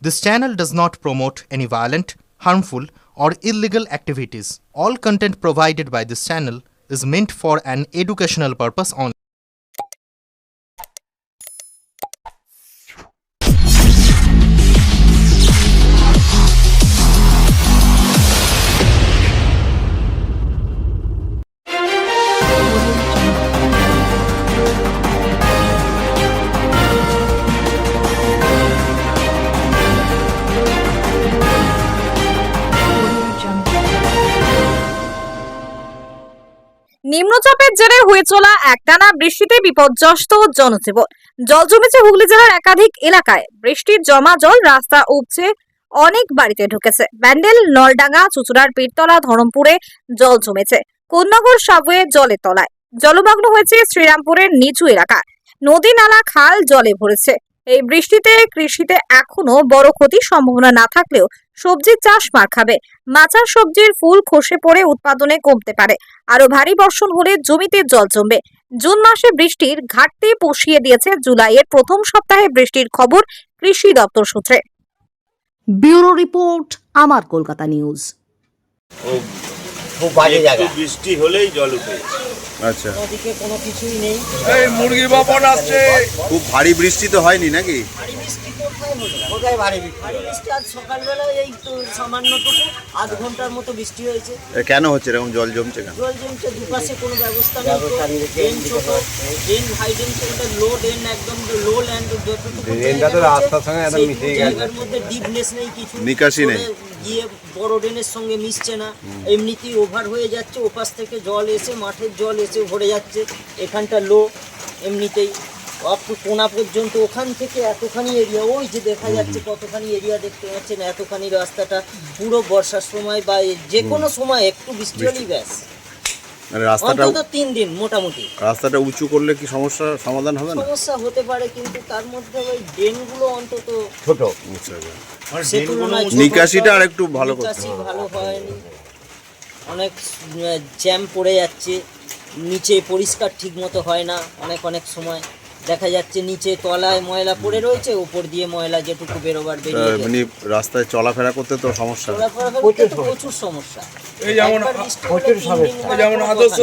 This channel does not promote any violent, harmful, or illegal activities. All content provided by this channel is meant for an educational purpose only. নিম্নচাপের জেরে হয়ে চলা একটানা বৃষ্টিতে বিপর্যস্ত জনজীবন। জল জমেছে হুগলি জেলার একাধিক এলাকায়। বৃষ্টির জমা জল রাস্তা উপচে অনেক বাড়িতে ঢুকেছে। ব্যান্ডেল, নলডাঙ্গা, চুচুড়ার পীরতলা, ধরমপুরে জল জমেছে। কোন্নগর সাবওয়ে জলের তলায়। জলমগ্ন হয়েছে শ্রীরামপুরের নিচু এলাকা। নদী, নালা, খাল জলে ভরেছে। এই বৃষ্টিতে কৃষিতে এখনো বড় ক্ষতির সম্ভাবনা না থাকলেও সবজির চাষ মার খাবে। মাচার সবজির ফুল খসে পড়ে উৎপাদনে কমতে পারে। আরো ভারী বর্ষণ হলে জমিতে জল জমবে। জুন মাসে বৃষ্টির ঘাটতি পুষিয়ে দিয়েছে জুলাইয়ের প্রথম সপ্তাহে বৃষ্টির খবর কৃষি দপ্তর সূত্রে। ব্যুরো রিপোর্ট, আমার কলকাতা নিউজ। খুব বাজে জায়গা, বৃষ্টি হলেই জল উঠে। আচ্ছা, ওদিকে কোনো কিছুই নেই। এই মুরগি বাপন আসছে। খুব ভারী বৃষ্টি তো হয়নি নাকি? ভারী বৃষ্টি কোথায় হলো? কোথায় ভারী বৃষ্টি? ভারী বৃষ্টি আজ সকালবেলা এই তো সামান্যটুকু আধ ঘন্টার মতো বৃষ্টি হয়েছে। কেন হচ্ছে এরকম জল জমছে কেন? জল জমছে, দুপাশে কোনো ব্যবস্থা নেই। ড্রেন ছোট, ড্রেন হাই ড্রেন, সেটা লো ড্রেন, একদম লো ল্যান্ড, যতটুকু ড্রেনটা তো রাস্তার সঙ্গে একদম মিশে গেছে। জায়গার মধ্যে ডিপনেস নেই, কিছু নিকাশি নেই, গিয়ে বড় ড্রেনের সঙ্গে মিশছে না। এমনিতেই ওভার হয়ে যাচ্ছে, ওপাশ থেকে জল এসে মাঠের জল এসে ভরে যাচ্ছে। এখানটা লো এমনিতেই আপ টু কোনা পর্যন্ত, ওখান থেকে এতখানি এরিয়া, ওই যে দেখা যাচ্ছে কতখানি এরিয়া দেখতে পাচ্ছেন, এতখানি রাস্তাটা পুরো বর্ষার সময় বা যে কোনো সময় একটু বৃষ্টি হলেই ব্যাস। মানে রাস্তাটা অন্তত 3 দিন মোটামুটি। রাস্তাটা উঁচু করলে কি সমস্যার সমাধান হবে না? সমস্যা হতে পারে, কিন্তু তার মধ্যে ওই ড্রেনগুলো অন্তত ছোট, সে তুলনায় ছোট। নিকাশিটা আর একটু ভালো করতে নিকাশি হবে। ভালো হয়নি, অনেক জ্যাম পড়ে যাচ্ছে। নিচে পরিষ্কার ঠিক মতো হয় না, অনেক সময় দেখা যাচ্ছে নিচে তলায় ময়লা পড়ে রয়েছে, উপর দিয়ে ময়লা যেটুকু বেরোবার বেরিয়ে যায়। মানে রাস্তায় চলাফেরা করতে তো সমস্যা। চলাফেরা করতে তো প্রচুর সমস্যা। এই যেমন একবার বৃষ্টি হলে 3 দিন যেমন আদর্শ